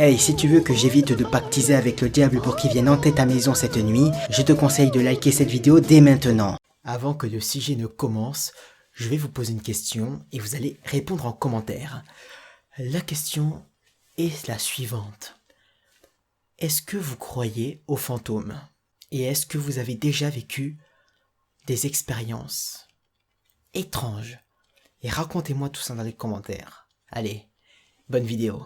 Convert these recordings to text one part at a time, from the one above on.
Hey, si tu veux que j'évite de pactiser avec le diable pour qu'il vienne hanter ta maison cette nuit, je te conseille de liker cette vidéo dès maintenant. Avant que le sujet ne commence, je vais vous poser une question et vous allez répondre en commentaire. La question est la suivante. Est-ce que vous croyez aux fantômes? Et est-ce que vous avez déjà vécu des expériences étranges? Et racontez-moi tout ça dans les commentaires. Allez, bonne vidéo.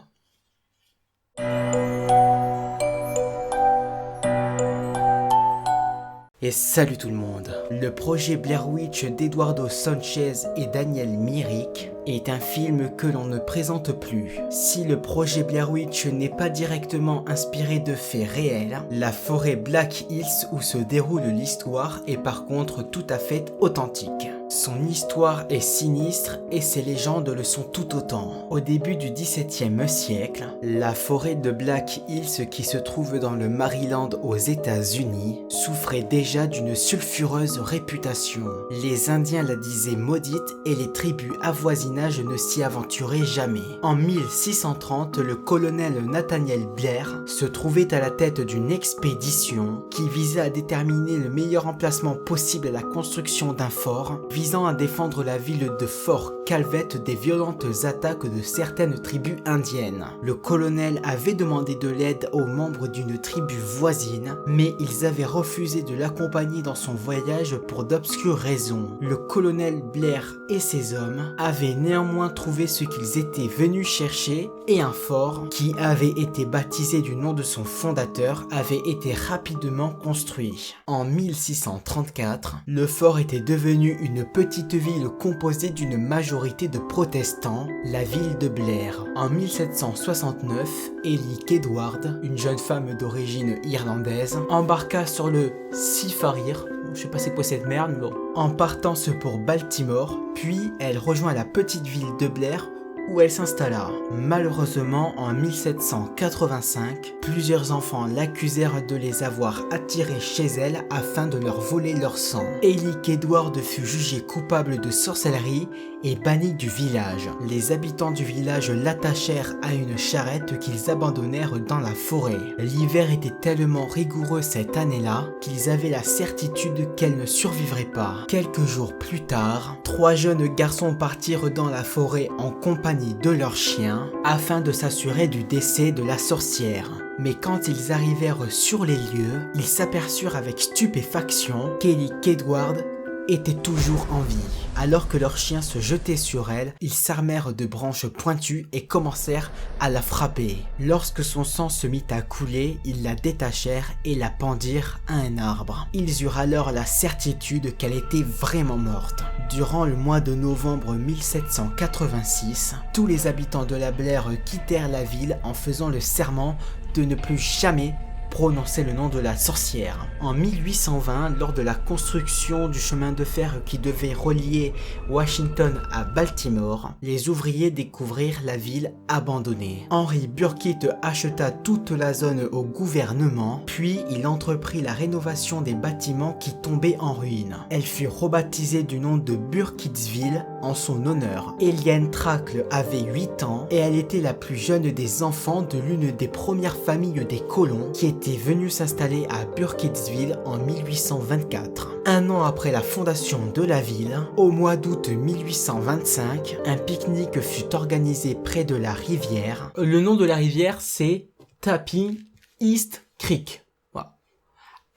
Et salut tout le monde. Le projet Blair Witch d'Eduardo Sanchez et Daniel Myrick est un film que l'on ne présente plus. Si le projet Blair Witch n'est pas directement inspiré de faits réels, la forêt Black Hills où se déroule l'histoire est par contre tout à fait authentique. Son histoire est sinistre et ses légendes le sont tout autant. Au début du XVIIe siècle, la forêt de Black Hills qui se trouve dans le Maryland aux États-Unis souffrait déjà d'une sulfureuse réputation. Les Indiens la disaient maudite et les tribus avoisinages ne s'y aventuraient jamais. En 1630, le colonel Nathaniel Blair se trouvait à la tête d'une expédition qui visait à déterminer le meilleur emplacement possible à la construction d'un fort, visant à défendre la ville de Fort Calvet des violentes attaques de certaines tribus indiennes. Le colonel avait demandé de l'aide aux membres d'une tribu voisine, mais ils avaient refusé de l'accompagner dans son voyage pour d'obscures raisons. Le colonel Blair et ses hommes avaient néanmoins trouvé ce qu'ils étaient venus chercher et un fort, qui avait été baptisé du nom de son fondateur, avait été rapidement construit. En 1634, le fort était devenu une petite ville composée d'une majorité de protestants, la ville de Blair. En 1769, Ellie Kedward, une jeune femme d'origine irlandaise, embarqua sur le Seafarer, je sais pas c'est quoi cette merde, mais bon, en partant pour Baltimore, puis elle rejoint la petite ville de Blair où elle s'installa. Malheureusement, en 1785, plusieurs enfants l'accusèrent de les avoir attirés chez elle afin de leur voler leur sang. Ellie Kedward fut jugée coupable de sorcellerie et bannie du village. Les habitants du village l'attachèrent à une charrette qu'ils abandonnèrent dans la forêt. L'hiver était tellement rigoureux cette année-là qu'ils avaient la certitude qu'elle ne survivrait pas. Quelques jours plus tard, 3 jeunes garçons partirent dans la forêt en compagnie de leurs chiens afin de s'assurer du décès de la sorcière. Mais quand ils arrivèrent sur les lieux, ils s'aperçurent avec stupéfaction qu'Ellie Kedward était toujours en vie. Alors que leurs chiens se jetaient sur elle, ils s'armèrent de branches pointues et commencèrent à la frapper. Lorsque son sang se mit à couler, ils la détachèrent et la pendirent à un arbre. Ils eurent alors la certitude qu'elle était vraiment morte. Durant le mois de novembre 1786, tous les habitants de la Blair quittèrent la ville en faisant le serment de ne plus jamais prononcer le nom de la sorcière. En 1820, lors de la construction du chemin de fer qui devait relier Washington à Baltimore, les ouvriers découvrirent la ville abandonnée. Henry Burkitt acheta toute la zone au gouvernement, puis il entreprit la rénovation des bâtiments qui tombaient en ruine. Elle fut rebaptisée du nom de Burkittsville en son honneur. Eliane Tracle avait 8 ans et elle était la plus jeune des enfants de l'une des premières familles des colons qui était venue s'installer à Burkittsville en 1824. Un an après la fondation de la ville, au mois d'août 1825, un pique-nique fut organisé près de la rivière. Le nom de la rivière, c'est Tapping East Creek. Voilà.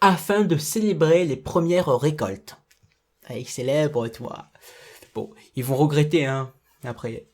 Afin de célébrer les premières récoltes. Ils célèbrent, tu vois. Bon, ils vont regretter, hein. Après,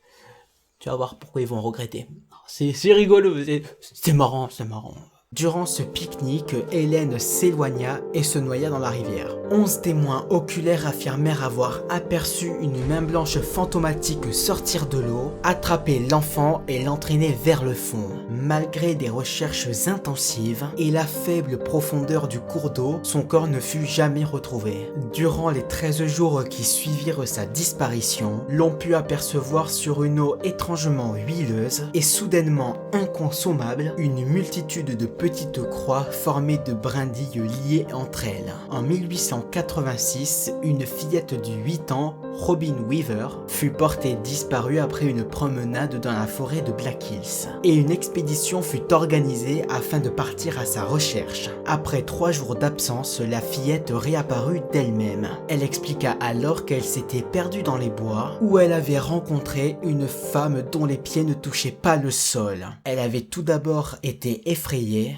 tu vas voir pourquoi ils vont regretter. C'est rigolo, c'est marrant, c'est marrant. Durant ce pique-nique, Hélène s'éloigna et se noya dans la rivière. 11 témoins oculaires affirmèrent avoir aperçu une main blanche fantomatique sortir de l'eau, attraper l'enfant et l'entraîner vers le fond. Malgré des recherches intensives et la faible profondeur du cours d'eau, son corps ne fut jamais retrouvé. Durant les 13 jours qui suivirent sa disparition, l'on put apercevoir sur une eau étrangement huileuse et soudainement inconsommable une multitude de petites croix formées de brindilles liées entre elles. En 1886, une fillette de 8 ans, Robin Weaver, fut portée disparue après une promenade dans la forêt de Black Hills. Et une expédition fut organisée afin de partir à sa recherche. Après 3 jours d'absence, la fillette réapparut d'elle-même. Elle expliqua alors qu'elle s'était perdue dans les bois, où elle avait rencontré une femme dont les pieds ne touchaient pas le sol. Elle avait tout d'abord été effrayée,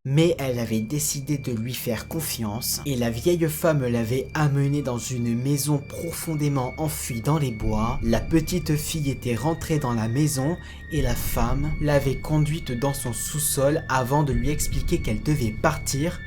mais elle avait décidé de lui faire confiance et la vieille femme l'avait amenée dans une maison profondément enfuie dans les bois. La petite fille était rentrée dans la maison et la femme l'avait conduite dans son sous-sol avant de lui expliquer qu'elle devait partir,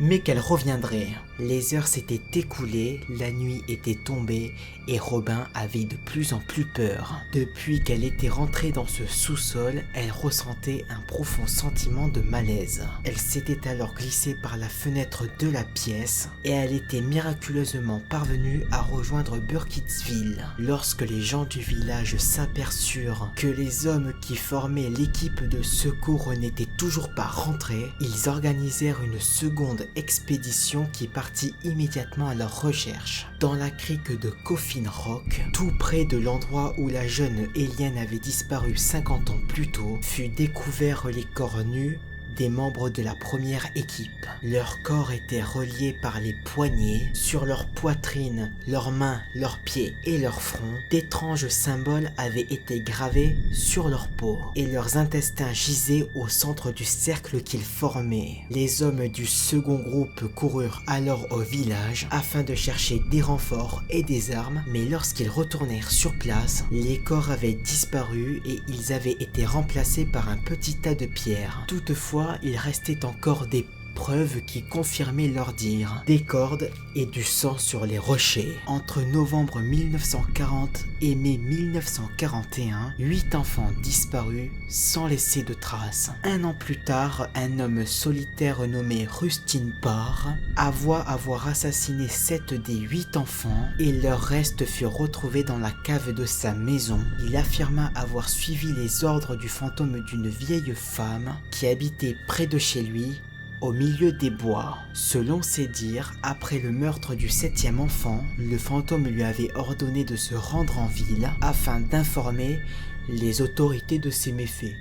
mais qu'elle reviendrait. Les heures s'étaient écoulées, la nuit était tombée et Robin avait de plus en plus peur. Depuis qu'elle était rentrée dans ce sous-sol, elle ressentait un profond sentiment de malaise. Elle s'était alors glissée par la fenêtre de la pièce et elle était miraculeusement parvenue à rejoindre Burkittsville. Lorsque les gens du village s'aperçurent que les hommes qui formaient l'équipe de secours n'étaient toujours pas rentrés, ils organisèrent une seconde expédition qui partit immédiatement à leur recherche. Dans la crique de Coffin Rock, tout près de l'endroit où la jeune Eliane avait disparu 50 ans plus tôt, fut découvert les corps nus des membres de la première équipe. Leurs corps étaient reliés par les poignets. Sur leur poitrine, leurs mains, leurs pieds et leur front, d'étranges symboles avaient été gravés sur leur peau et leurs intestins gisaient au centre du cercle qu'ils formaient. Les hommes du second groupe coururent alors au village afin de chercher des renforts et des armes, mais lorsqu'ils retournèrent sur place, les corps avaient disparu et ils avaient été remplacés par un petit tas de pierres. Toutefois, il restait encore des preuves qui confirmaient leur dire, des cordes et du sang sur les rochers. Entre novembre 1940 et mai 1941, 8 enfants disparus sans laisser de traces. Un an plus tard, un homme solitaire nommé Rustin Parr avoua avoir assassiné 7 des 8 enfants et leurs restes furent retrouvés dans la cave de sa maison. Il affirma avoir suivi les ordres du fantôme d'une vieille femme qui habitait près de chez lui, au milieu des bois. Selon ses dires, après le meurtre du 7e enfant, le fantôme lui avait ordonné de se rendre en ville afin d'informer les autorités de ses méfaits.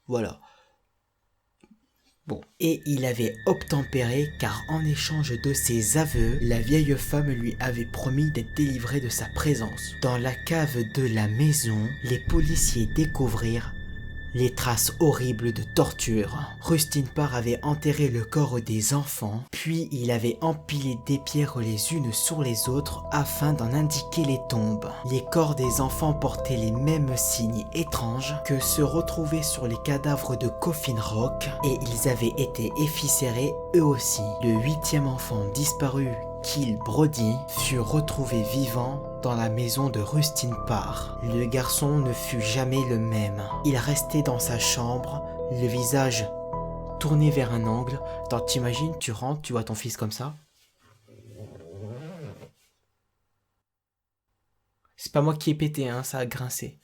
Voilà. Bon. Et il avait obtempéré car en échange de ses aveux, la vieille femme lui avait promis d'être délivrée de sa présence. Dans la cave de la maison, les policiers découvrirent les traces horribles de torture. Rustin Parr avait enterré le corps des enfants, puis il avait empilé des pierres les unes sur les autres afin d'en indiquer les tombes. Les corps des enfants portaient les mêmes signes étranges que ceux retrouvés sur les cadavres de Coffin Rock et ils avaient été éviscérés eux aussi. Le 8e enfant disparu, Kyle Brody, fut retrouvé vivant dans la maison de Rustin Parr. Le garçon ne fut jamais le même. Il restait dans sa chambre, le visage tourné vers un angle. Attends, t'imagines, tu rentres, tu vois ton fils comme ça. C'est pas moi qui ai pété, hein, ça a grincé.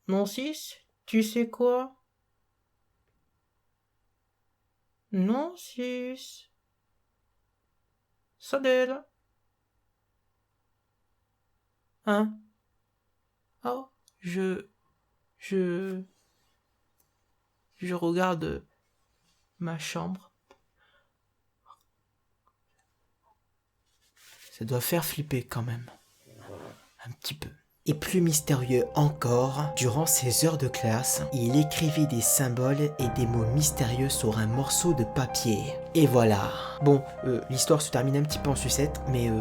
Mon fils, tu sais quoi? Non, fils. Sodelle. Hein? Oh, je regarde ma chambre. Ça doit faire flipper quand même. Un petit peu. Et plus mystérieux encore, durant ses heures de classe, il écrivait des symboles et des mots mystérieux sur un morceau de papier. Et voilà. Bon, l'histoire se termine un petit peu en sucette, mais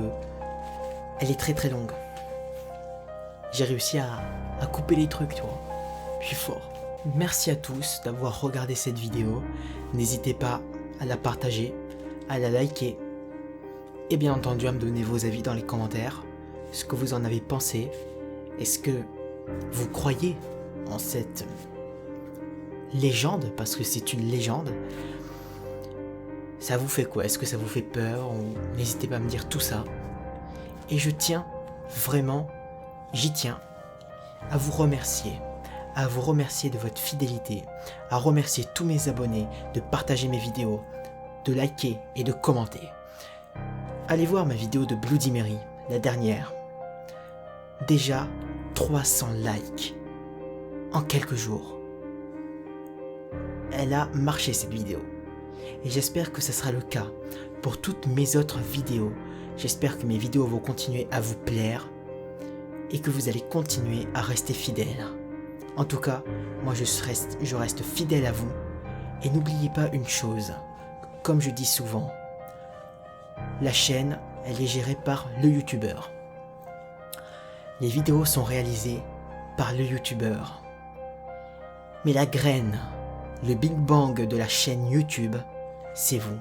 elle est très très longue. J'ai réussi à couper les trucs, tu vois. Je suis fort. Merci à tous d'avoir regardé cette vidéo. N'hésitez pas à la partager, à la liker, et bien entendu à me donner vos avis dans les commentaires, ce que vous en avez pensé. Est-ce que vous croyez en cette légende, parce que c'est une légende? Ça vous fait quoi? Est-ce que ça vous fait peur? N'hésitez pas à me dire tout ça. Et je tiens, vraiment, j'y tiens, à vous remercier, à vous remercier de votre fidélité, à remercier tous mes abonnés de partager mes vidéos, de liker et de commenter. Allez voir ma vidéo de Bloody Mary, la dernière. Déjà 300 likes en quelques jours. Elle a marché cette vidéo. Et j'espère que ce sera le cas pour toutes mes autres vidéos. J'espère que mes vidéos vont continuer à vous plaire et que vous allez continuer à rester fidèles. En tout cas, moi je reste fidèle à vous. Et n'oubliez pas une chose, comme je dis souvent, la chaîne, elle est gérée par le youtubeur. Les vidéos sont réalisées par le youtubeur. Mais la graine, le Big Bang de la chaîne YouTube, c'est vous.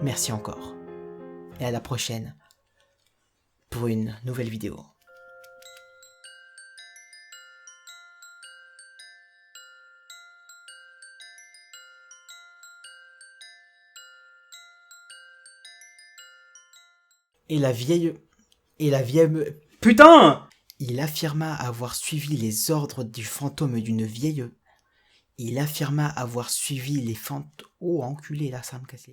Merci encore. Et à la prochaine pour une nouvelle vidéo. Et la vieille... Putain! Il affirma avoir suivi les ordres du fantôme d'une vieille... Il affirma avoir suivi les fantômes... Oh, enculé, là, ça me casse les...